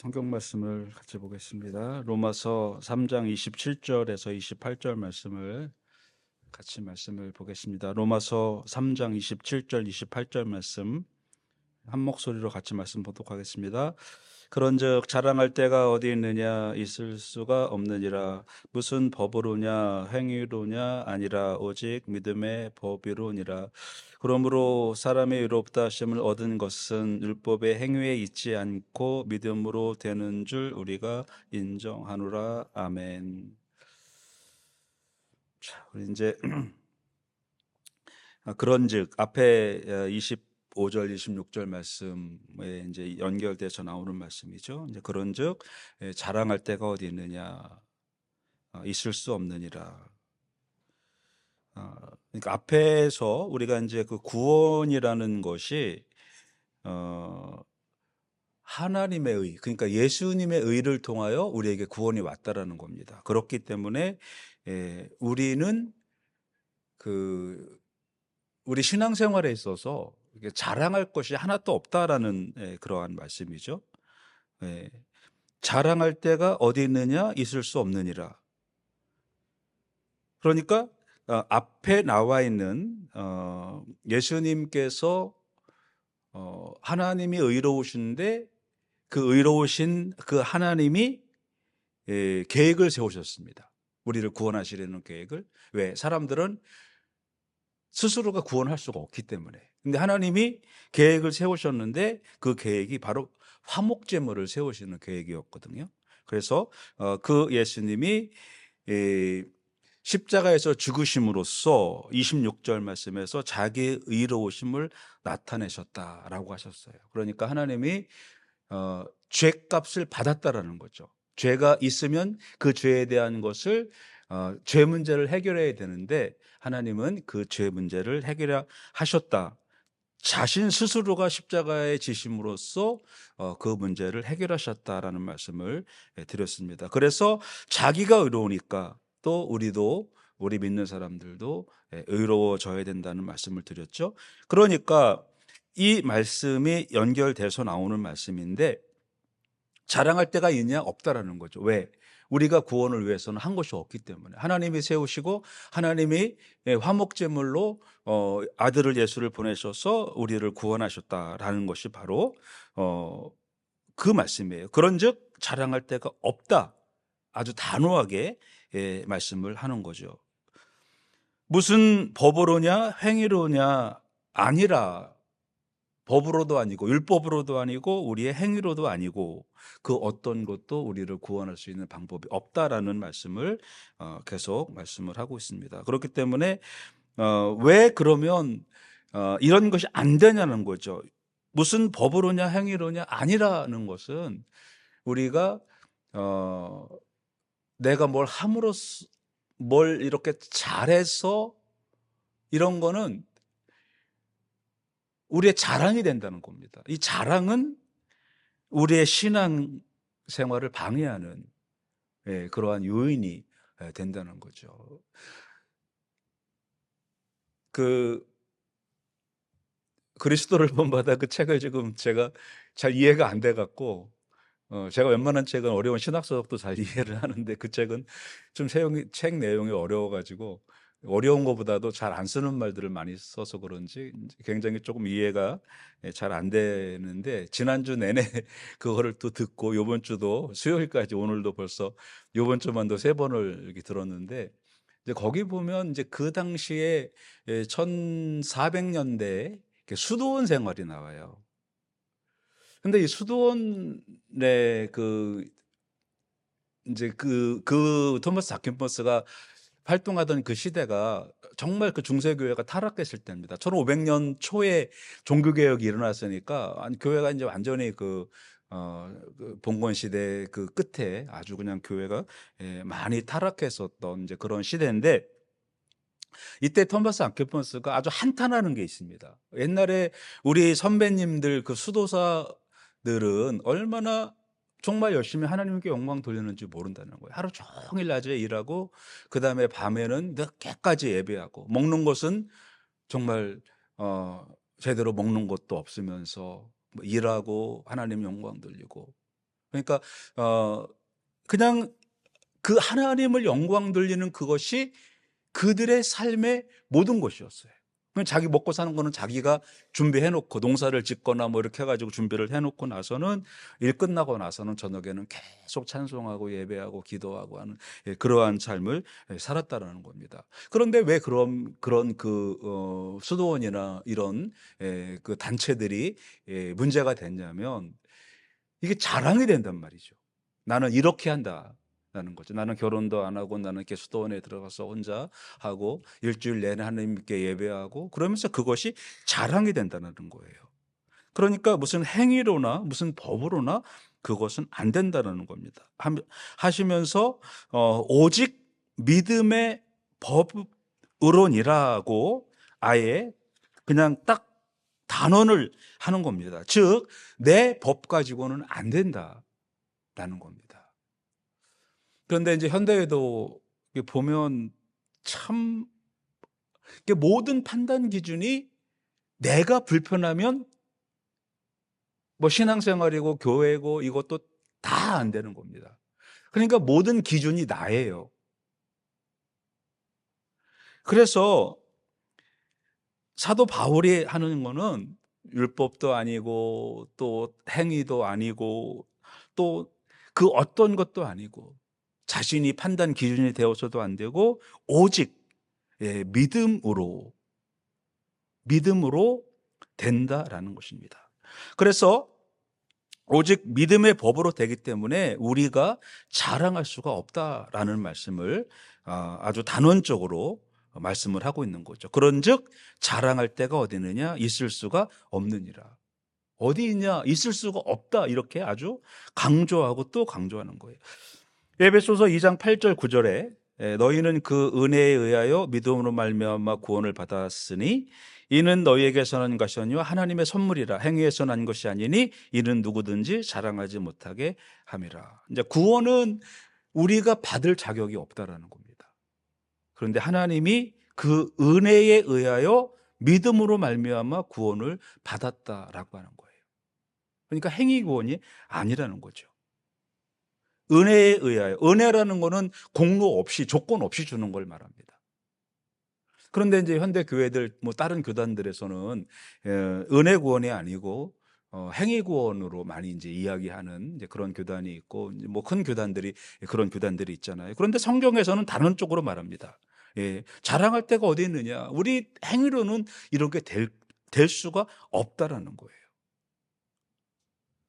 성경 말씀을 같이 보겠습니다. 로마서 3장 27절에서 28절 말씀을 같이 말씀을 보겠습니다. 로마서 3장 27절 28절 말씀 한 목소리로 같이 말씀 보도록 하겠습니다. 그런즉 자랑할 때가 어디 있느냐, 있을 수가 없느니라. 무슨 법으로냐, 행위로냐, 아니라 오직 믿음의 법이로니라. 그러므로 사람의 의롭다 하심을 얻은 것은 율법의 행위에 있지 않고 믿음으로 되는 줄 우리가 인정하노라. 아멘. 자, 우리 이제 그런즉 앞에 25절, 26절 말씀에 이제 연결돼서 나오는 말씀이죠. 이제 그런즉 자랑할 데가 어디 있느냐, 있을 수 없느니라. 그러니까 앞에서 우리가 이제 그 구원이라는 것이 하나님의 의, 그러니까 예수님의 의를 통하여 우리에게 구원이 왔다라는 겁니다. 그렇기 때문에 우리는 우리 신앙생활에 있어서 이게 자랑할 것이 하나도 없다라는 그러한 말씀이죠. 자랑할 데가 어디 있느냐, 있을 수 없느니라. 그러니까 앞에 나와 있는 예수님께서 하나님이 의로우신데 그 의로우신 그 하나님이 계획을 세우셨습니다. 우리를 구원하시려는 계획을. 왜? 사람들은 스스로가 구원할 수가 없기 때문에. 근데 하나님이 계획을 세우셨는데 그 계획이 바로 화목제물을 세우시는 계획이었거든요. 그래서 그 예수님이 십자가에서 죽으심으로써 26절 말씀에서 자기의 의로우심을 나타내셨다라고 하셨어요. 그러니까 하나님이 죄값을 받았다라는 거죠. 죄가 있으면 그 죄에 대한 것을 죄 문제를 해결해야 되는데 하나님은 그 죄 문제를 해결하셨다. 자신 스스로가 십자가에 지심으로써 그 문제를 해결하셨다라는 말씀을 드렸습니다. 그래서 자기가 의로우니까 또 우리 믿는 사람들도 의로워져야 된다는 말씀을 드렸죠. 그러니까 이 말씀이 연결돼서 나오는 말씀인데 자랑할 데가 있냐? 없다라는 거죠. 왜? 우리가 구원을 위해서는 한 것이 없기 때문에 하나님이 세우시고 하나님이 화목제물로 아들을 예수를 보내셔서 우리를 구원하셨다라는 것이 바로 그 말씀이에요. 그런즉 자랑할 데가 없다. 아주 단호하게 말씀을 하는 거죠. 무슨 법으로냐, 행위로냐, 아니라. 법으로도 아니고 율법으로도 아니고 우리의 행위로도 아니고 그 어떤 것도 우리를 구원할 수 있는 방법이 없다라는 말씀을 계속 말씀을 하고 있습니다. 그렇기 때문에 왜 그러면 이런 것이 안 되냐는 거죠. 무슨 법으로냐 행위로냐 아니라는 것은 우리가 내가 뭘 함으로써 뭘 이렇게 잘해서 이런 거는 우리의 자랑이 된다는 겁니다. 이 자랑은 우리의 신앙 생활을 방해하는 그러한 요인이 된다는 거죠. 그 그리스도를 본받아 그 책을 지금 제가 잘 이해가 안 돼 갖고 제가 웬만한 책은 어려운 신학서적도 잘 이해를 하는데 그 책은 좀 책 내용이 어려워 가지고 어려운 것보다도 잘 안 쓰는 말들을 많이 써서 그런지 굉장히 조금 이해가 잘 안 되는데 지난주 내내 그거를 또 듣고 요번 주도 수요일까지 오늘도 벌써 요번 주만도 3번을 이렇게 들었는데 이제 거기 보면 이제 그 당시에 1400년대에 수도원 생활이 나와요. 근데 이 수도원의 이제 토마스 아퀴퍼스가 활동하던 그 시대가 정말 그 중세교회가 타락했을 때입니다. 1500년 초에 종교개혁이 일어났으니까 교회가 이제 완전히 그 봉건 시대 그 끝에 아주 그냥 교회가 많이 타락했었던 이제 그런 시대인데 이때 토마스 아퀴퍼스가 아주 한탄하는 게 있습니다. 옛날에 우리 선배님들 그 수도사들은 얼마나 정말 열심히 하나님께 영광 돌렸는지 모른다는 거예요. 하루 종일 낮에 일하고 그다음에 밤에는 늦게까지 예배하고 먹는 것은 정말 제대로 먹는 것도 없으면서 뭐 일하고 하나님 영광 돌리고 그러니까 어 그냥 그 하나님을 영광 돌리는 그것이 그들의 삶의 모든 것이었어요. 그냥 자기 먹고 사는 거는 자기가 준비해 놓고 농사를 짓거나 뭐 이렇게 해 가지고 준비를 해 놓고 나서는 일 끝나고 나서는 저녁에는 계속 찬송하고 예배하고 기도하고 하는 그러한 삶을 살았다라는 겁니다. 그런데 왜 그런 수도원이나 이런 그 단체들이 문제가 됐냐면 이게 자랑이 된단 말이죠. 나는 이렇게 한다라는 거죠. 나는 결혼도 안 하고 나는 이렇게 수도원에 들어가서 혼자 하고 일주일 내내 하나님께 예배하고 그러면서 그것이 자랑이 된다는 거예요. 그러니까 무슨 행위로나 무슨 법으로나 그것은 안 된다는 겁니다. 하시면서 오직 믿음의 법으로니라고 아예 그냥 딱 단언을 하는 겁니다. 즉, 내 법 가지고는 안 된다라는 겁니다. 그런데 이제 현대에도 보면 참 모든 판단 기준이 내가 불편하면 뭐 신앙생활이고 교회고 이것도 다 안 되는 겁니다. 그러니까 모든 기준이 나예요. 그래서 사도 바울이 하는 거는 율법도 아니고 또 행위도 아니고 또 그 어떤 것도 아니고 자신이 판단 기준이 되어서도 안 되고 오직 믿음으로 된다라는 것입니다. 그래서 오직 믿음의 법으로 되기 때문에 우리가 자랑할 수가 없다라는 말씀을 아주 단언적으로 말씀을 하고 있는 거죠. 그런즉 자랑할 데가 어디 있느냐 있을 수가 없느니라. 어디 있냐 있을 수가 없다 이렇게 아주 강조하고 또 강조하는 거예요. 에베소서 2장 8절 9절에 너희는 그 은혜에 의하여 믿음으로 말미암아 구원을 받았으니 이는 너희에게서 난 것이 아니요 하나님의 선물이라 행위에서 난 것이 아니니 이는 누구든지 자랑하지 못하게 함이라. 이제 구원은 우리가 받을 자격이 없다라는 겁니다. 그런데 하나님이 그 은혜에 의하여 믿음으로 말미암아 구원을 받았다라고 하는 거예요. 그러니까 행위 구원이 아니라는 거죠. 은혜에 의하여. 은혜라는 거는 공로 없이 조건 없이 주는 걸 말합니다. 그런데 이제 현대 교회들 뭐 다른 교단들에서는 은혜 구원이 아니고 행위 구원으로 많이 이제 이야기하는 이제 그런 교단이 있고 뭐 큰 교단들이 그런 교단들이 있잖아요. 그런데 성경에서는 단언적으로 말합니다. 자랑할 데가 어디 있느냐? 우리 행위로는 이렇게 될 수가 없다라는 거예요.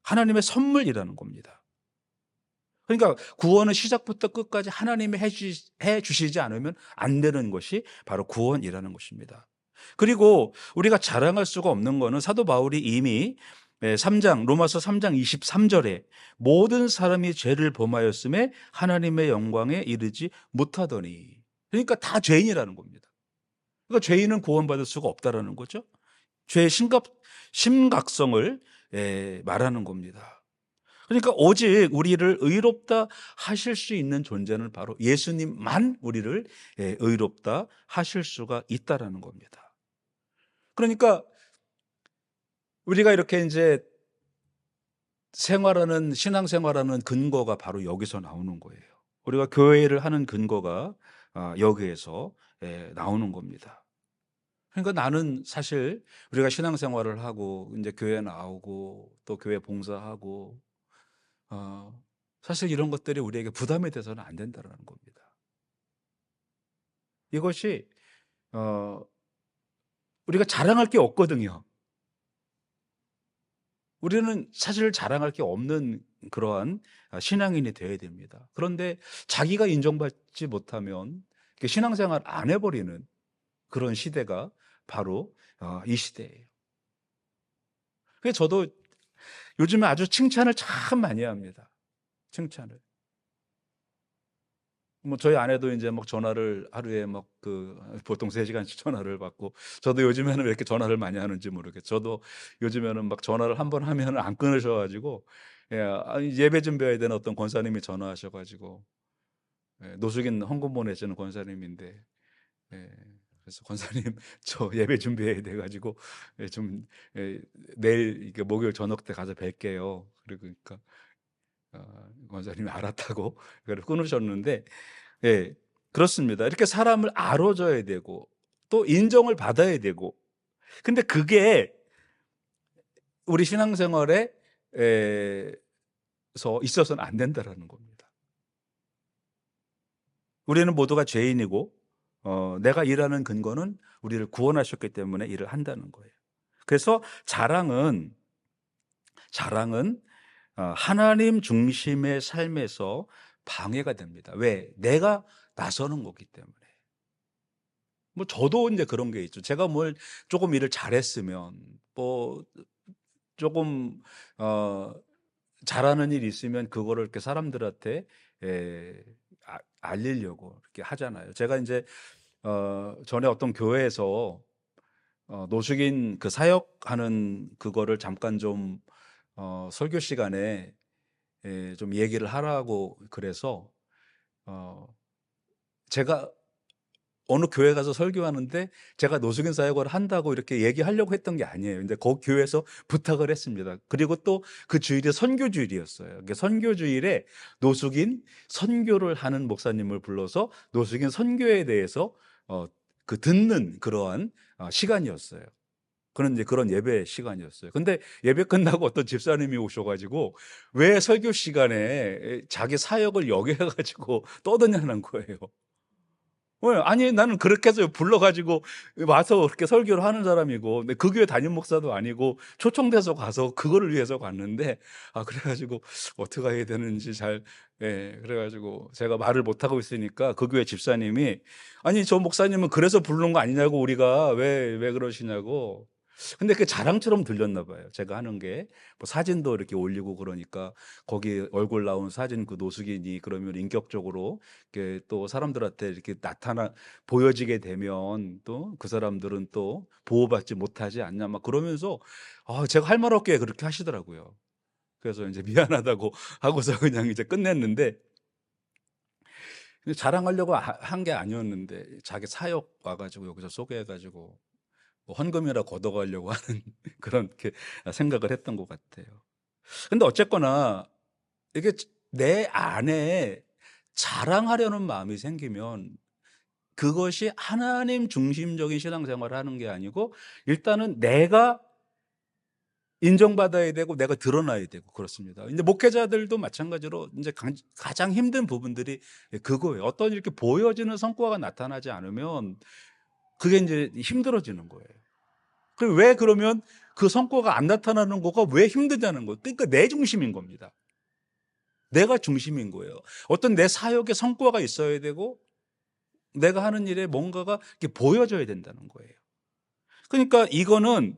하나님의 선물이라는 겁니다. 그러니까 구원은 시작부터 끝까지 하나님이 해 주시지 않으면 안 되는 것이 바로 구원이라는 것입니다. 그리고 우리가 자랑할 수가 없는 것은 사도 바울이 이미 로마서 3장 23절에 모든 사람이 죄를 범하였음에 하나님의 영광에 이르지 못하더니 그러니까 다 죄인이라는 겁니다. 그러니까 죄인은 구원받을 수가 없다라는 거죠. 죄의 심각성을 말하는 겁니다. 그러니까 오직 우리를 의롭다 하실 수 있는 존재는 바로 예수님만 우리를 의롭다 하실 수가 있다라는 겁니다. 그러니까 우리가 이렇게 이제 신앙생활하는 근거가 바로 여기서 나오는 거예요. 우리가 교회를 하는 근거가 여기에서 나오는 겁니다. 그러니까 나는 사실 우리가 신앙생활을 하고 이제 교회 나오고 또 교회 봉사하고 사실 이런 것들이 우리에게 부담이 돼서는 안 된다는 겁니다. 이것이 어, 우리가 자랑할 게 없거든요. 우리는 사실 자랑할 게 없는 그러한 신앙인이 되어야 됩니다. 그런데 자기가 인정받지 못하면 신앙생활 안 해버리는 그런 시대가 바로 이 시대예요. 그래서 저도 요즘에 아주 칭찬을 참 많이 합니다. 칭찬을. 뭐 저희 아내도 이제 막 전화를 하루에 막 보통 3시간씩 전화를 받고 저도 요즘에는 왜 이렇게 전화를 많이 하는지 모르겠어요. 저도 요즘에는 막 전화를 한번 하면 안 끊으셔 가지고 예배 준비해야 되는 어떤 권사님이 전화하셔 가지고 노숙인 헌금 보내시는 권사님인데 그래서 "권사님 저 예배 준비해야 돼 가지고 좀 내일 이게 목요일 저녁 때 가서 뵐게요." 그러니까 권사님이 알았다고 그걸 끊으셨는데, 예, 그렇습니다. 이렇게 사람을 알아줘야 되고 또 인정을 받아야 되고, 근데 그게 우리 신앙생활에 서 있어서는 안 된다라는 겁니다. 우리는 모두가 죄인이고 내가 일하는 근거는 우리를 구원하셨기 때문에 일을 한다는 거예요. 그래서 자랑은 하나님 중심의 삶에서 방해가 됩니다. 왜? 내가 나서는 거기 때문에. 뭐 저도 이제 그런 게 있죠. 제가 뭘 조금 일을 잘했으면, 뭐 조금 잘하는 일이 있으면 그거를 이렇게 사람들한테 알리려고 이렇게 하잖아요. 제가 이제 전에 어떤 교회에서 노숙인 그 사역하는 그거를 잠깐 좀 설교 시간에 좀 얘기를 하라고 그래서 제가 어느 교회 가서 설교하는데 제가 노숙인 사역을 한다고 이렇게 얘기하려고 했던 게 아니에요. 근데 그 교회에서 부탁을 했습니다. 그리고 또 그 주일이 선교 주일이었어요. 그러니까 선교 주일에 노숙인 선교를 하는 목사님을 불러서 노숙인 선교에 대해서 그 듣는 그러한 시간이었어요. 그런 이제 그런 예배 시간이었어요. 근데 예배 끝나고 어떤 집사님이 오셔가지고 왜 설교 시간에 자기 사역을 여겨가지고 떠드냐는 거예요. 아니 나는 그렇게 해서 불러가지고 와서 그렇게 설교를 하는 사람이고, 근데 그 교회 담임 목사도 아니고 초청돼서 가서 그거를 위해서 갔는데, 그래가지고 어떻게 해야 되는지 그래가지고 제가 말을 못 하고 있으니까 그 교회 집사님이, 아니 저 목사님은 그래서 부르는 거 아니냐고, 우리가 왜 그러시냐고. 근데 그 자랑처럼 들렸나 봐요. 제가 하는 게 뭐 사진도 이렇게 올리고 그러니까 거기 얼굴 나온 사진 그 노숙인이 그러면 인격적으로 이렇게 또 사람들한테 이렇게 보여지게 되면 또 그 사람들은 또 보호받지 못하지 않냐 막 그러면서 제가 할 말 없게 그렇게 하시더라고요. 그래서 이제 미안하다고 하고서 그냥 이제 끝냈는데, 자랑하려고 한 게 아니었는데 자기 사역 와가지고 여기서 소개해가지고 뭐 헌금이라 걷어가려고 하는 그렇게 생각을 했던 것 같아요. 근데 어쨌거나 이게 내 안에 자랑하려는 마음이 생기면 그것이 하나님 중심적인 신앙생활을 하는 게 아니고, 일단은 내가 인정받아야 되고 내가 드러나야 되고 그렇습니다. 이제 목회자들도 마찬가지로 이제 가장 힘든 부분들이 그거예요. 어떤 이렇게 보여지는 성과가 나타나지 않으면 그게 이제 힘들어지는 거예요. 왜 그러면 그 성과가 안 나타나는 거가 왜 힘드냐는 거예요. 그러니까 내 중심인 겁니다. 내가 중심인 거예요. 어떤 내 사역에 성과가 있어야 되고 내가 하는 일에 뭔가가 이렇게 보여져야 된다는 거예요. 그러니까 이거는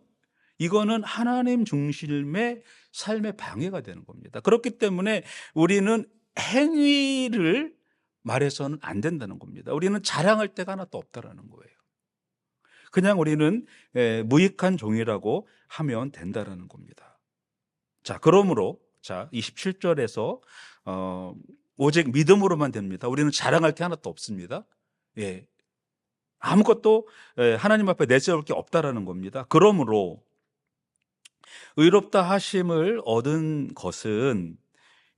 하나님 중심의 삶의 방해가 되는 겁니다. 그렇기 때문에 우리는 행위를 말해서는 안 된다는 겁니다. 우리는 자랑할 데가 하나도 없다라는 거예요. 그냥 우리는 무익한 종이라고 하면 된다라는 겁니다. 자, 그러므로 27절에서 오직 믿음으로만 됩니다. 우리는 자랑할 게 하나도 없습니다. 예. 아무것도 하나님 앞에 내세울 게 없다라는 겁니다. 그러므로 의롭다 하심을 얻은 것은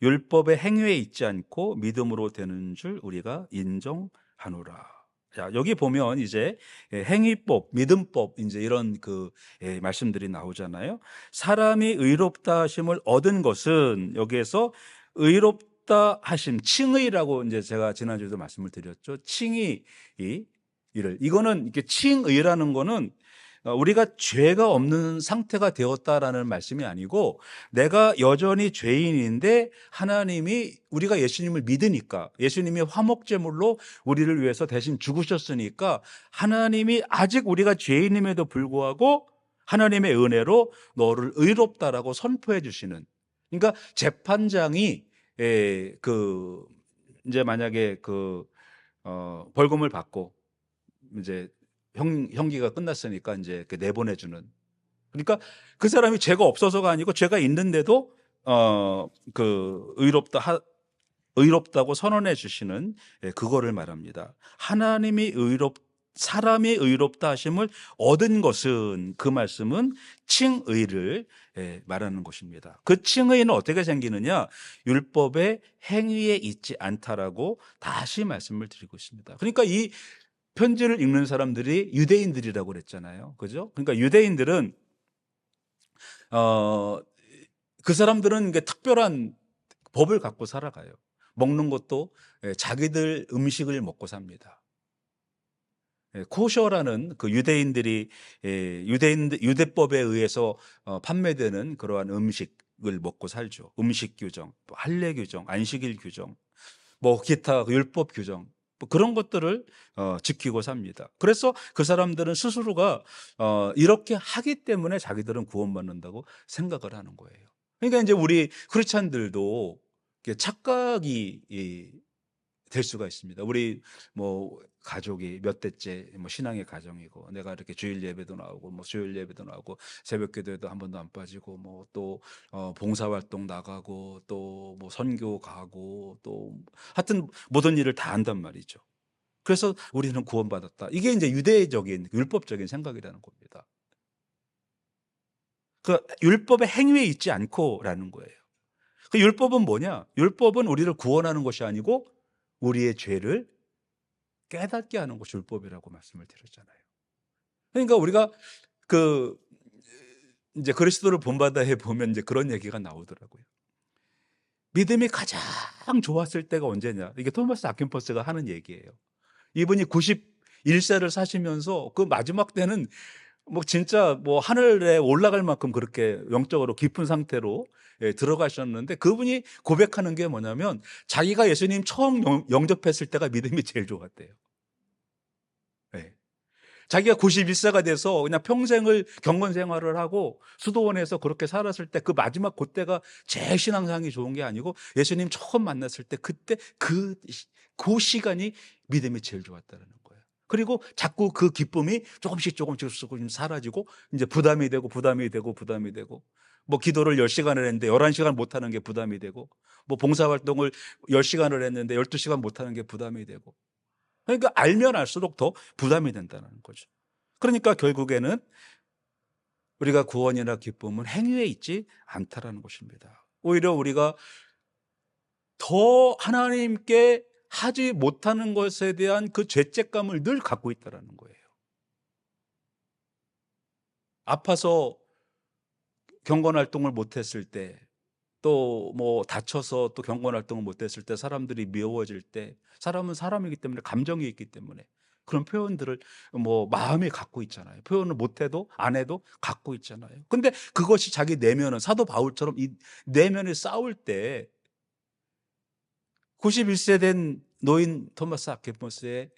율법의 행위에 있지 않고 믿음으로 되는 줄 우리가 인정하노라. 자, 여기 보면 이제 행위법, 믿음법, 이제 이런 말씀들이 나오잖아요. 사람이 의롭다 하심을 얻은 것은, 여기에서 의롭다 하심, 칭의라고 이제 제가 지난주에도 말씀을 드렸죠. 칭의, 이거는 이렇게 칭의라는 거는 우리가 죄가 없는 상태가 되었다라는 말씀이 아니고, 내가 여전히 죄인인데 하나님이, 우리가 예수님을 믿으니까, 예수님이 화목제물로 우리를 위해서 대신 죽으셨으니까 하나님이 아직 우리가 죄인임에도 불구하고 하나님의 은혜로 너를 의롭다라고 선포해 주시는, 그러니까 재판장이 이제 만약에 벌금을 받고 이제 형기가 끝났으니까 이제 내보내주는. 그러니까 그 사람이 죄가 없어서가 아니고 죄가 있는데도 의롭다고 선언해 주시는 그거를 말합니다. 하나님이 사람이 의롭다 하심을 얻은 것은, 그 말씀은 칭의를 말하는 것입니다. 그 칭의는 어떻게 생기느냐? 율법의 행위에 있지 않다라고 다시 말씀을 드리고 있습니다. 그러니까 이 편지를 읽는 사람들이 유대인들이라고 그랬잖아요. 그죠? 그러니까 유대인들은 어, 그 사람들은 이게 특별한 법을 갖고 살아가요. 먹는 것도 자기들 음식을 먹고 삽니다. 코셔라는 그 유대인들이 유대법에 의해서 판매되는 그러한 음식을 먹고 살죠. 음식 규정, 뭐 할례 규정, 안식일 규정, 뭐 기타 율법 규정, 뭐 그런 것들을 지키고 삽니다. 그래서 그 사람들은 스스로가 이렇게 하기 때문에 자기들은 구원받는다고 생각을 하는 거예요. 그러니까 이제 우리 크리스찬들도 착각이 될 수가 있습니다. 우리 뭐 가족이 몇 대째 뭐 신앙의 가정이고, 내가 이렇게 주일 예배도 나오고 뭐 수요일 예배도 나오고 새벽 기도에도 한 번도 안 빠지고 뭐 또 봉사 활동 나가고 또 뭐 선교 가고 또 하여튼 모든 일을 다 한단 말이죠. 그래서 우리는 구원받았다. 이게 이제 유대적인 율법적인 생각이라는 겁니다. 그 율법의 행위에 있지 않고라는 거예요. 그 율법은 뭐냐? 율법은 우리를 구원하는 것이 아니고 우리의 죄를 깨닫게 하는 것이 율법이라고 말씀을 드렸잖아요. 그러니까 우리가 그 이제 그리스도를 본받아에 보면 이제 그런 얘기가 나오더라고요. 믿음이 가장 좋았을 때가 언제냐? 이게 토마스 아퀴퍼스가 하는 얘기예요. 이분이 91세를 사시면서 그 마지막 때는 뭐 진짜 뭐 하늘에 올라갈 만큼 그렇게 영적으로 깊은 상태로 들어가셨는데, 그분이 고백하는 게 뭐냐면 자기가 예수님 처음 영접했을 때가 믿음이 제일 좋았대요. 네. 자기가 91세가 돼서 그냥 평생을 경건 생활을 하고 수도원에서 그렇게 살았을 때 그 마지막 그때가 제일 신앙상이 좋은 게 아니고 예수님 처음 만났을 때 그때 그 시간이 믿음이 제일 좋았다는 거예요. 그리고 자꾸 그 기쁨이 조금씩 사라지고 이제 부담이 되고 뭐 기도를 10시간을 했는데 11시간 못 하는 게 부담이 되고, 뭐 봉사활동을 10시간을 했는데 12시간 못 하는 게 부담이 되고, 그러니까 알면 알수록 더 부담이 된다는 거죠. 그러니까 결국에는 우리가 구원이나 기쁨은 행위에 있지 않다라는 것입니다. 오히려 우리가 더 하나님께 하지 못하는 것에 대한 그 죄책감을 늘 갖고 있다라는 거예요. 아파서 경건 활동을 못했을 때, 또 뭐 다쳐서 또 경건 활동을 못했을 때, 사람들이 미워질 때, 사람은 사람이기 때문에 감정이 있기 때문에 그런 표현들을 뭐 마음에 갖고 있잖아요. 표현을 못해도 안 해도 갖고 있잖아요. 근데 그것이 자기 내면은 사도 바울처럼 이 내면에 싸울 때 91세 된 노인 토마스 아퀴퍼스의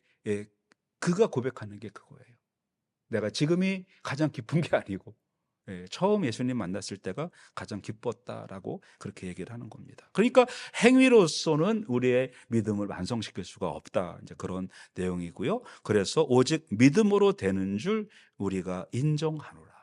그가 고백하는 게 그거예요. 내가 지금이 가장 기쁜 게 아니고 처음 예수님 만났을 때가 가장 기뻤다라고 그렇게 얘기를 하는 겁니다. 그러니까 행위로서는 우리의 믿음을 완성시킬 수가 없다, 이제 그런 내용이고요. 그래서 오직 믿음으로 되는 줄 우리가 인정하노라.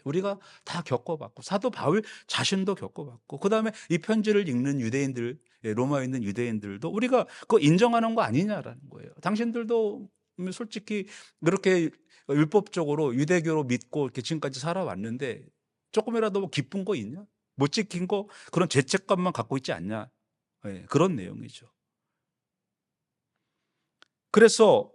우리가 다 겪어봤고 사도 바울 자신도 겪어봤고, 그 다음에 이 편지를 읽는 유대인들, 로마에 있는 유대인들도 우리가 그거 인정하는 거 아니냐라는 거예요. 당신들도 솔직히 그렇게 율법적으로 유대교로 믿고 이렇게 지금까지 살아왔는데 조금이라도 뭐 기쁜 거 있냐? 못 지킨 거, 그런 죄책감만 갖고 있지 않냐? 그런 내용이죠. 그래서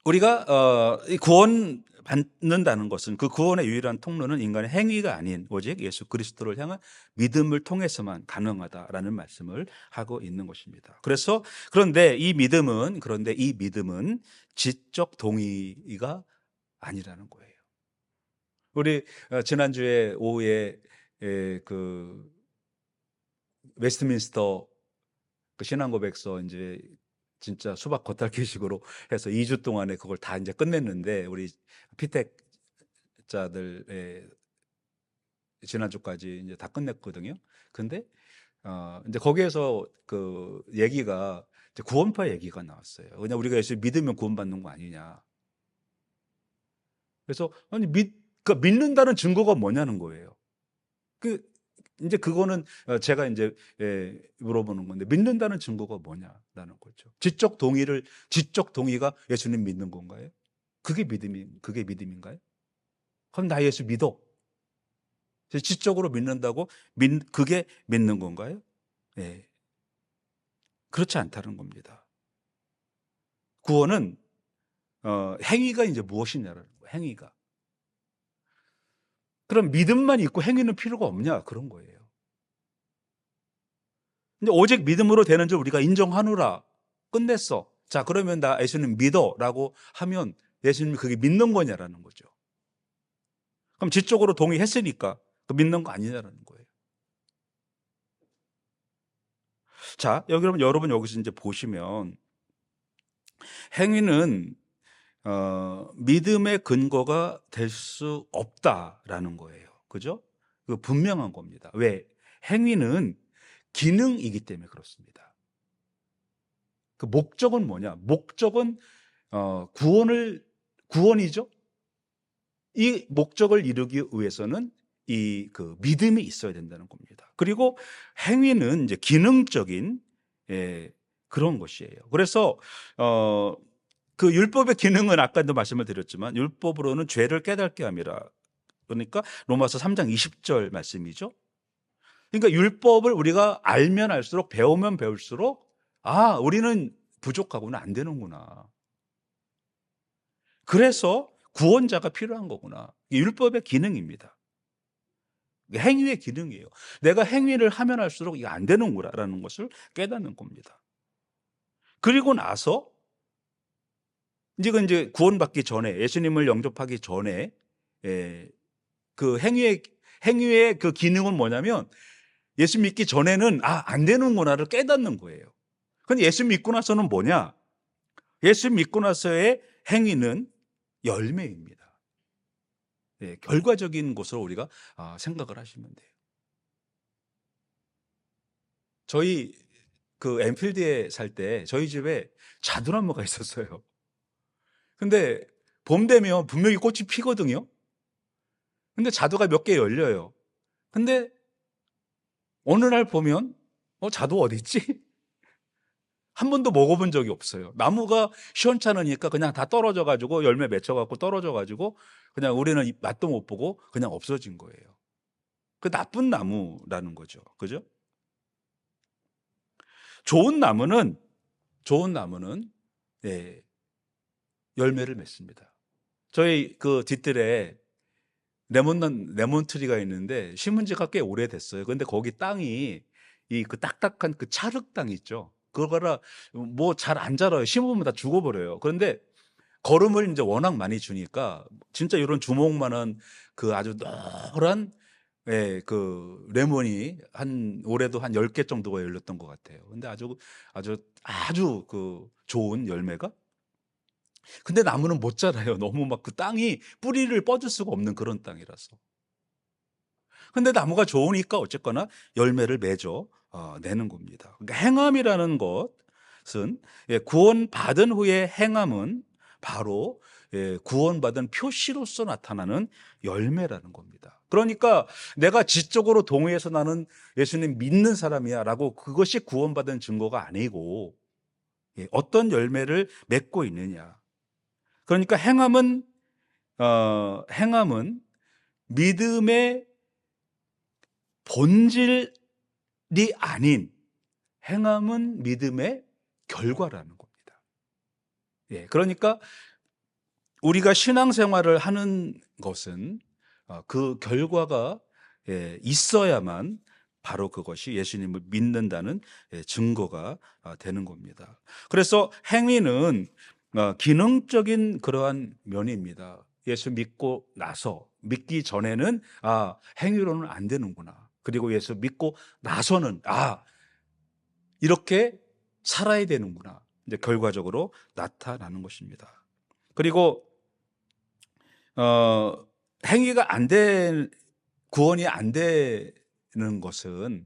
우리가 이 구원 받는다는 것은, 그 구원의 유일한 통로는 인간의 행위가 아닌 오직 예수 그리스도를 향한 믿음을 통해서만 가능하다라는 말씀을 하고 있는 것입니다. 그런데 이 믿음은 지적 동의가 아니라는 거예요. 우리 지난주에 오후에 그 웨스트민스터 그 신앙고백서 이제 진짜 수박 겉핥기식으로 해서 2주 동안에 그걸 다 이제 끝냈는데, 우리 피택자들 지난주까지 이제 다 끝냈거든요. 근데 이제 거기에서 그 얘기가 이제 구원파 얘기가 나왔어요. 그냥 우리가 예수 믿으면 구원받는 거 아니냐. 그래서 아니 믿는다는 증거가 뭐냐는 거예요. 그 이제 그거는 제가 이제 물어보는 건데 믿는다는 증거가 뭐냐라는 거죠. 지적 동의가 예수님 믿는 건가요? 그게 믿음인가요? 그럼 나 예수 믿어. 지적으로 믿는다고 그게 믿는 건가요? 예. 그렇지 않다는 겁니다. 구원은 행위가 이제 무엇이냐라는 거예요. 행위가. 그럼 믿음만 있고 행위는 필요가 없냐? 그런 거예요. 근데 오직 믿음으로 되는 줄 우리가 인정하노라. 끝냈어. 자, 그러면 나 예수님 믿어라고 하면 예수님이 그게 믿는 거냐라는 거죠. 그럼 지적으로 동의했으니까 그 믿는 거 아니냐라는 거예요. 자, 여러분 여기서 이제 보시면 행위는 믿음의 근거가 될 수 없다라는 거예요. 그죠? 그 분명한 겁니다. 왜? 행위는 기능이기 때문에 그렇습니다. 그 목적은 뭐냐? 목적은 구원이죠. 이 목적을 이루기 위해서는 이 그 믿음이 있어야 된다는 겁니다. 그리고 행위는 이제 기능적인 그런 것이에요. 그래서 그 율법의 기능은 아까도 말씀을 드렸지만 율법으로는 죄를 깨닫게 함이라. 그러니까 로마서 3장 20절 말씀이죠. 그러니까 율법을 우리가 알면 알수록 배우면 배울수록 우리는 부족하구나, 안 되는구나. 그래서 구원자가 필요한 거구나. 이게 율법의 기능입니다. 행위의 기능이에요. 내가 행위를 하면 할수록 이게 안 되는구나라는 것을 깨닫는 겁니다. 그리고 나서 이제 구원받기 전에 예수님을 영접하기 전에 그 행위의 그 기능은 뭐냐면 예수 믿기 전에는 안 되는구나를 깨닫는 거예요. 근데 예수 믿고 나서는 뭐냐? 예수 믿고 나서의 행위는 열매입니다. 결과적인 것으로 우리가 생각을 하시면 돼요. 저희 그 엔필드에 살 때 저희 집에 자두나무가 있었어요. 근데 봄 되면 분명히 꽃이 피거든요. 근데 자두가 몇 개 열려요. 근데 어느 날 보면 자두 어디 있지? 한 번도 먹어본 적이 없어요. 나무가 시원찮으니까 그냥 다 떨어져 가지고 열매 맺혀 갖고 떨어져 가지고 그냥 우리는 맛도 못 보고 그냥 없어진 거예요. 그 나쁜 나무라는 거죠. 그죠? 좋은 나무는 예, 열매를 맺습니다. 저희 그 뒤뜰에 레몬 트리가 있는데 심은 지가 꽤 오래됐어요. 근데 거기 땅이 이 그 딱딱한 그 찰흙 땅 있죠. 그거라 뭐 잘 안 자라요. 심으면 다 죽어버려요. 그런데 거름을 이제 워낙 많이 주니까 진짜 이런 주먹만한 그 아주 노란 그 레몬이 올해도 한 10개 정도가 열렸던 것 같아요. 근데 아주 그 좋은 열매가. 근데 나무는 못 자라요. 너무 막 그 땅이 뿌리를 뻗을 수가 없는 그런 땅이라서. 근데 나무가 좋으니까 어쨌거나 열매를 맺어 내는 겁니다. 그러니까 행함이라는 것은 구원받은 후에 행함은 바로 구원받은 표시로서 나타나는 열매라는 겁니다. 그러니까 내가 지적으로 동의해서 나는 예수님 믿는 사람이야 라고 그것이 구원받은 증거가 아니고 어떤 열매를 맺고 있느냐. 그러니까 행함은 믿음의 본질이 아닌 행함은 믿음의 결과라는 겁니다. 그러니까 우리가 신앙생활을 하는 것은 그 결과가 있어야만 바로 그것이 예수님을 믿는다는 증거가 되는 겁니다. 그래서 행위는 기능적인 그러한 면입니다. 예수 믿고 나서 믿기 전에는 행위로는 안 되는구나. 그리고 예수 믿고 나서는 이렇게 살아야 되는구나. 이제 결과적으로 나타나는 것입니다. 그리고 행위가 구원이 안 되는 것은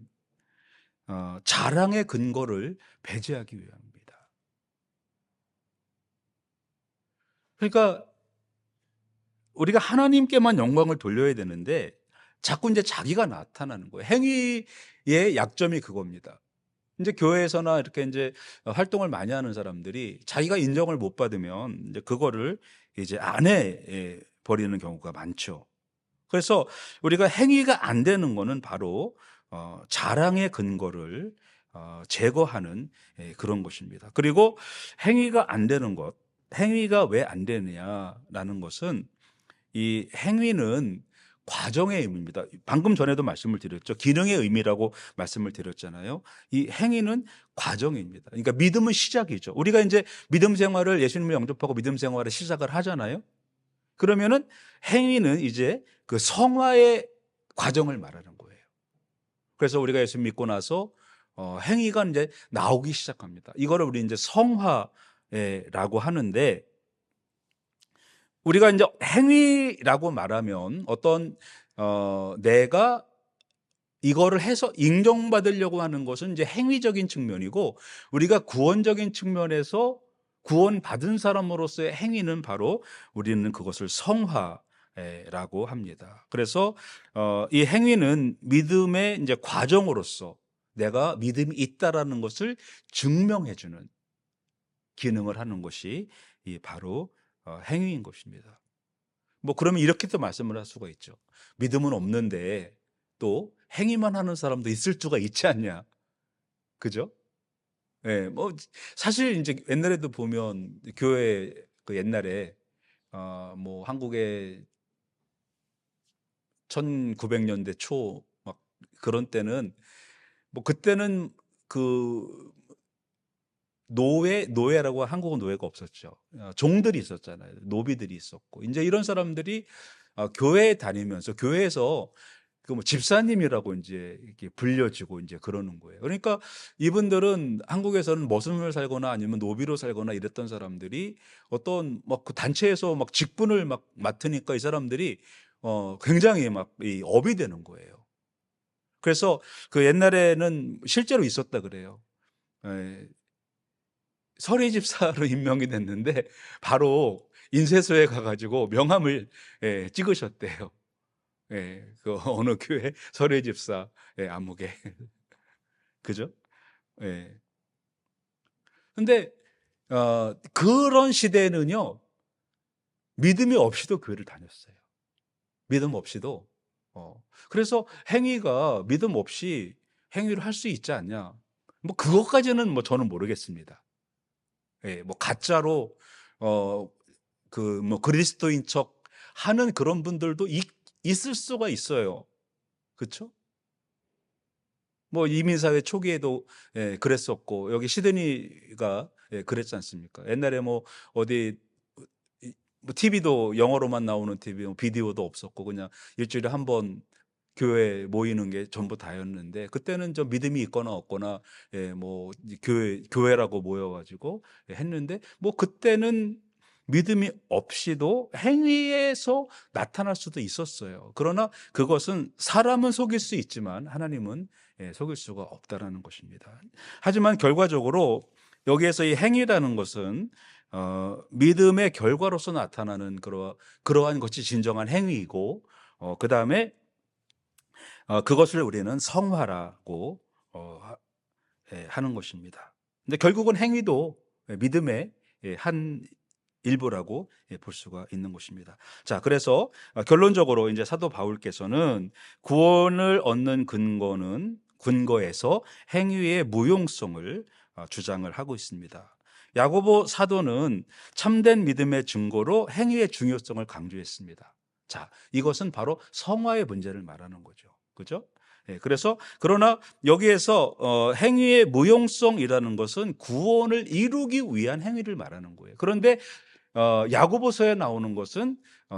자랑의 근거를 배제하기 위함입니다. 그러니까 우리가 하나님께만 영광을 돌려야 되는데 자꾸 이제 자기가 나타나는 거예요. 행위의 약점이 그겁니다. 이제 교회에서나 이렇게 이제 활동을 많이 하는 사람들이 자기가 인정을 못 받으면 이제 그거를 이제 안 해 버리는 경우가 많죠. 그래서 우리가 행위가 안 되는 거는 바로 자랑의 근거를 제거하는 그런 것입니다. 그리고 행위가 안 되는 것, 행위가 왜 안 되느냐라는 것은, 이 행위는 과정의 의미입니다. 방금 전에도 말씀을 드렸죠. 기능의 의미라고 말씀을 드렸잖아요. 이 행위는 과정입니다. 그러니까 믿음은 시작이죠. 우리가 이제 믿음 생활을, 예수님을 영접하고 믿음 생활을 시작을 하잖아요. 그러면은 행위는 이제 그 성화의 과정을 말하는 거예요. 그래서 우리가 예수 믿고 나서 행위가 이제 나오기 시작합니다. 이거를 우리 이제 성화라고 하는데, 우리가 이제 행위라고 말하면 어떤 내가 이거를 해서 인정받으려고 하는 것은 이제 행위적인 측면이고, 우리가 구원적인 측면에서 구원받은 사람으로서의 행위는 바로 우리는 그것을 성화라고 합니다. 그래서 이 행위는 믿음의 이제 과정으로서 내가 믿음이 있다라는 것을 증명해 주는 기능을 하는 것이 이 바로 행위인 것입니다. 뭐 그러면 이렇게도 말씀을 할 수가 있죠. 믿음은 없는데 또 행위만 하는 사람도 있을 수가 있지 않냐. 그죠? 예, 뭐 사실 이제 옛날에도 보면 교회 그 옛날에 뭐 한국의 1900년대 초 막 그런 때는, 뭐 그때는 그 노예라고, 한국은 노예가 없었죠. 종들이 있었잖아요. 노비들이 있었고. 이제 이런 사람들이 교회에 다니면서 교회에서 그 뭐 집사님이라고 이제 이렇게 불려지고 이제 그러는 거예요. 그러니까 이분들은 한국에서는 머슴을 살거나 아니면 노비로 살거나 이랬던 사람들이 어떤 막 그 단체에서 막 직분을 막 맡으니까 이 사람들이 굉장히 막 이 업이 되는 거예요. 그래서 그 옛날에는 실제로 있었다 그래요. 예. 서리 집사로 임명이 됐는데 바로 인쇄소에 가 가지고 명함을 찍으셨대요. 예. 그 어느 교회 서리 집사 아무개. 그죠? 예. 근데 그런 시대에는요, 믿음이 없이도 교회를 다녔어요. 믿음 없이도. 그래서 행위가 믿음 없이 행위를 할 수 있지 않냐. 뭐 그것까지는 뭐 저는 모르겠습니다. 예. 뭐 가짜로 그 뭐 그리스도인 척 하는 그런 분들도 있을 수가 있어요. 그쵸? 뭐 이민사회 초기에도 그랬었고, 여기 시드니가 그랬지 않습니까? 옛날에 뭐 어디 뭐 TV도 영어로만 나오는 TV, 비디오도 없었고 그냥 일주일에 한 번 교회 모이는 게 전부 다였는데, 그때는 좀 믿음이 있거나 없거나 뭐 교회라고 모여 가지고 했는데, 뭐 그때는 믿음이 없이도 행위에서 나타날 수도 있었어요. 그러나 그것은 사람은 속일 수 있지만 하나님은 속일 수가 없다라는 것입니다. 하지만 결과적으로 여기에서 이 행위라는 것은 믿음의 결과로서 나타나는 그러한 것이 진정한 행위이고, 그다음에 그것을 우리는 성화라고 하는 것입니다. 근데 결국은 행위도 믿음의 한 일부라고 볼 수가 있는 것입니다. 자, 그래서 결론적으로 이제 사도 바울께서는 구원을 얻는 근거에서 행위의 무용성을 주장을 하고 있습니다. 야고보 사도는 참된 믿음의 증거로 행위의 중요성을 강조했습니다. 자, 이것은 바로 성화의 문제를 말하는 거죠. 그죠? 그래서 그러나 여기에서 행위의 무용성이라는 것은 구원을 이루기 위한 행위를 말하는 거예요. 그런데 야고보서에 나오는 것은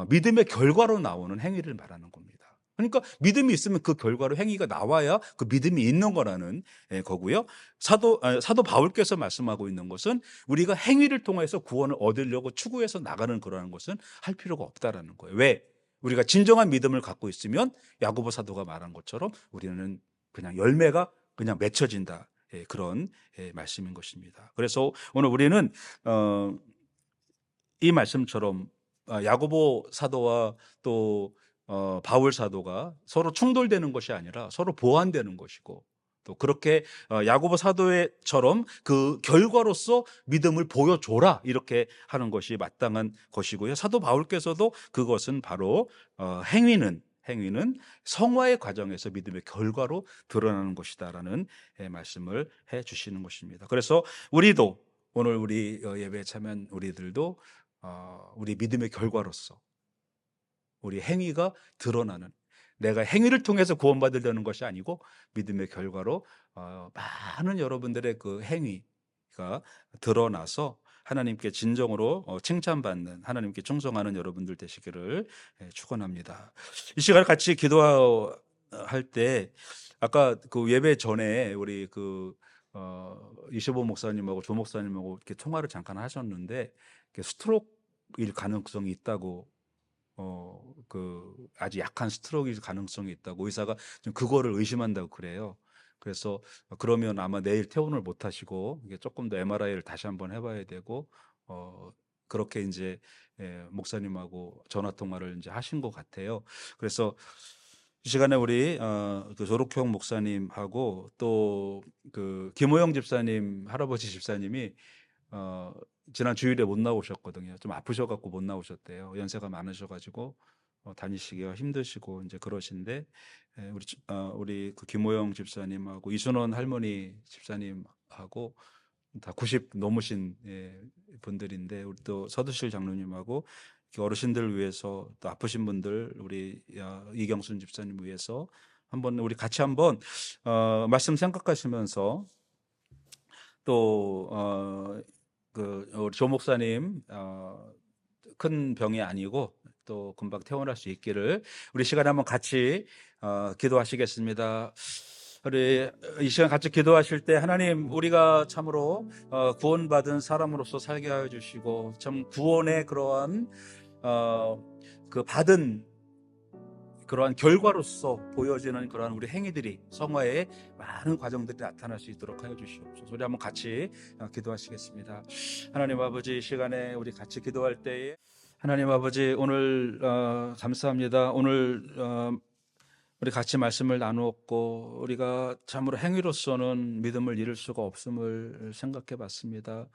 믿음의 결과로 나오는 행위를 말하는 겁니다. 그러니까 믿음이 있으면 그 결과로 행위가 나와야 그 믿음이 있는 거라는 거고요. 사도 바울께서 말씀하고 있는 것은 우리가 행위를 통해서 구원을 얻으려고 추구해서 나가는 그러한 것은 할 필요가 없다라는 거예요. 왜? 우리가 진정한 믿음을 갖고 있으면 야고보 사도가 말한 것처럼 우리는 그냥 열매가 그냥 맺혀진다. 그런 말씀인 것입니다. 그래서 오늘 우리는 이 말씀처럼 야고보 사도와 또 바울 사도가 서로 충돌되는 것이 아니라 서로 보완되는 것이고, 또 그렇게 야고보 사도처럼 그 결과로서 믿음을 보여줘라 이렇게 하는 것이 마땅한 것이고요. 사도 바울께서도 그것은 바로 행위는 성화의 과정에서 믿음의 결과로 드러나는 것이다라는 말씀을 해 주시는 것입니다. 그래서 우리도 오늘 우리 예배에 참여한 우리들도 우리 믿음의 결과로서 우리 행위가 드러나는, 내가 행위를 통해서 구원받으려는 것이 아니고 믿음의 결과로 많은 여러분들의 그 행위가 드러나서 하나님께 진정으로 칭찬받는, 하나님께 충성하는 여러분들 되시기를 축원합니다. 이 시간 같이 기도할 때 아까 그 예배 전에 우리 이시보 목사님하고 조 목사님하고 이렇게 통화를 잠깐 하셨는데, 스트로크일 가능성이 있다고, 아주 약한 스트로크일 가능성이 있다고 의사가 좀 그거를 의심한다고 그래요. 그래서 그러면 아마 내일 퇴원을 못 하시고 이게 조금 더 MRI를 다시 한번 해봐야 되고, 그렇게 이제 목사님하고 전화 통화를 이제 하신 것 같아요. 그래서 이 시간에 우리 그 조록형 목사님하고 또 그 김호영 집사님, 할아버지 집사님이 지난 주일에 못 나오셨거든요. 좀 아프셔갖고 못 나오셨대요. 연세가 많으셔가지고 다니시기가 힘드시고 이제 그러신데, 우리 그 김호영 집사님하고 이순원 할머니 집사님하고 다 90 넘으신 분들인데, 우리 또 서두실 장로님하고 어르신들 위해서, 또 아프신 분들 우리 이경순 집사님 위해서 한번 우리 같이 한번 말씀 생각하시면서, 또 우리 조 목사님 큰 병이 아니고 또 금방 퇴원할 수 있기를 우리 시간에 한번 같이 기도하시겠습니다. 우리 이 시간 같이 기도하실 때, 하나님, 우리가 참으로 구원받은 사람으로서 살게 하여 주시고, 참 구원의 그러한 그 받은 그러한 결과로서 보여지는 그러한 우리 행위들이, 성화의 많은 과정들이 나타날 수 있도록 하여 주시옵소서. 우리 한번 같이 기도하시겠습니다. 하나님 아버지, 이 시간에 우리 같이 기도할 때에, 하나님 아버지, 오늘 감사합니다. 오늘 우리 같이 말씀을 나누었고, 우리가 참으로 행위로서는 믿음을 잃을 수가 없음을 생각해 봤습니다.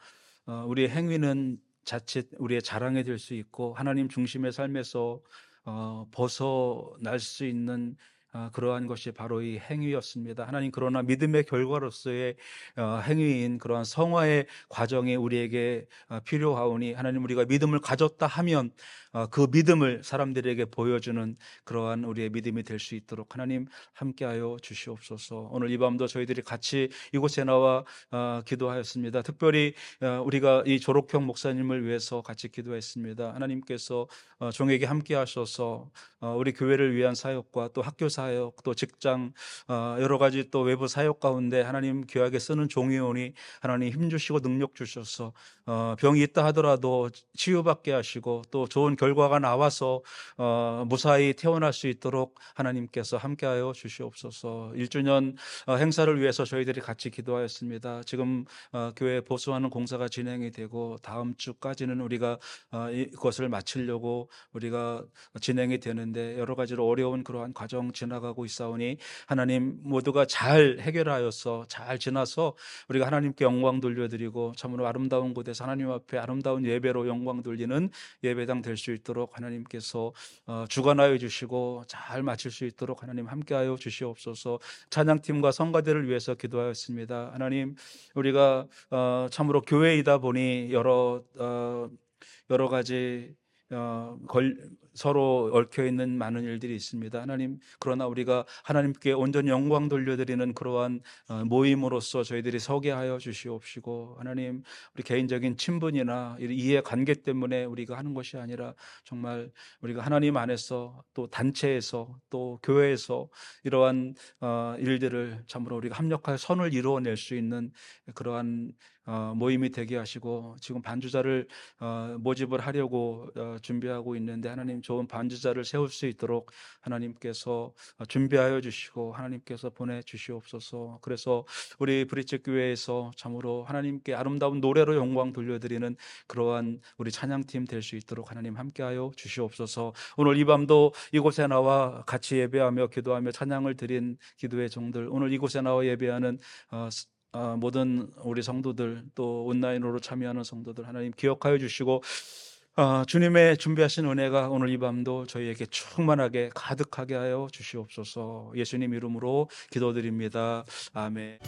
우리의 행위는 자칫 우리의 자랑이 될 수 있고, 하나님 중심의 삶에서 벗어날 수 있는 그러한 것이 바로 이 행위였습니다. 하나님, 그러나 믿음의 결과로서의 행위인 그러한 성화의 과정이 우리에게 필요하오니, 하나님, 우리가 믿음을 가졌다 하면 그 믿음을 사람들에게 보여주는 그러한 우리의 믿음이 될 수 있도록 하나님 함께하여 주시옵소서. 오늘 이 밤도 저희들이 같이 이곳에 나와 기도하였습니다. 특별히 우리가 이 조록형 목사님을 위해서 같이 기도했습니다. 하나님께서 종에게 함께하셔서 우리 교회를 위한 사역과 또 학교 사역, 또 직장, 여러 가지 또 외부 사역 가운데 하나님 귀하게 쓰는 종이오니, 하나님 힘주시고 능력 주셔서 병이 있다 하더라도 치유받게 하시고, 또 좋은 결과가 나와서 무사히 퇴원할 수 있도록 하나님께서 함께하여 주시옵소서. 1주년 행사를 위해서 저희들이 같이 기도하였습니다. 지금 교회 보수하는 공사가 진행이 되고, 다음 주까지는 우리가 이것을 마치려고 우리가 진행이 되는데, 여러 가지로 어려운 그러한 과정 지나가고 있사오니, 하나님 모두가 잘 해결하여서 잘 지나서 우리가 하나님께 영광 돌려드리고, 참으로 아름다운 곳에서 하나님 앞에 아름다운 예배로 영광 돌리는 예배당 될 수 있도록 하나님께서 주관하여 주시고, 잘 마칠 수 있도록 하나님 함께하여 주시옵소서. 찬양팀과 성가대를 위해서 기도하였습니다. 하나님, 우리가 참으로 교회이다 보니 여러 가지 서로 얽혀있는 많은 일들이 있습니다. 하나님, 그러나 우리가 하나님께 온전히 영광 돌려드리는 그러한 모임으로서 저희들이 서게 하여 주시옵시고, 하나님, 우리 개인적인 친분이나 이해 관계 때문에 우리가 하는 것이 아니라, 정말 우리가 하나님 안에서, 또 단체에서, 또 교회에서 이러한 일들을 참으로 우리가 합력하여 선을 이루어낼 수 있는 그러한 모임이 되게 하시고, 지금 반주자를 모집을 하려고 준비하고 있는데, 하나님 좋은 반지자를 세울 수 있도록 하나님께서 준비하여 주시고 하나님께서 보내주시옵소서. 그래서 우리 브릿지 교회에서 참으로 하나님께 아름다운 노래로 영광 돌려드리는 그러한 우리 찬양팀 될 수 있도록 하나님 함께하여 주시옵소서. 오늘 이 밤도 이곳에 나와 같이 예배하며 기도하며 찬양을 드린 기도의 종들, 오늘 이곳에 나와 예배하는 모든 우리 성도들, 또 온라인으로 참여하는 성도들 하나님 기억하여 주시고 주님의 준비하신 은혜가 오늘 이 밤도 저희에게 충만하게 가득하게 하여 주시옵소서. 예수님 이름으로 기도드립니다. 아멘.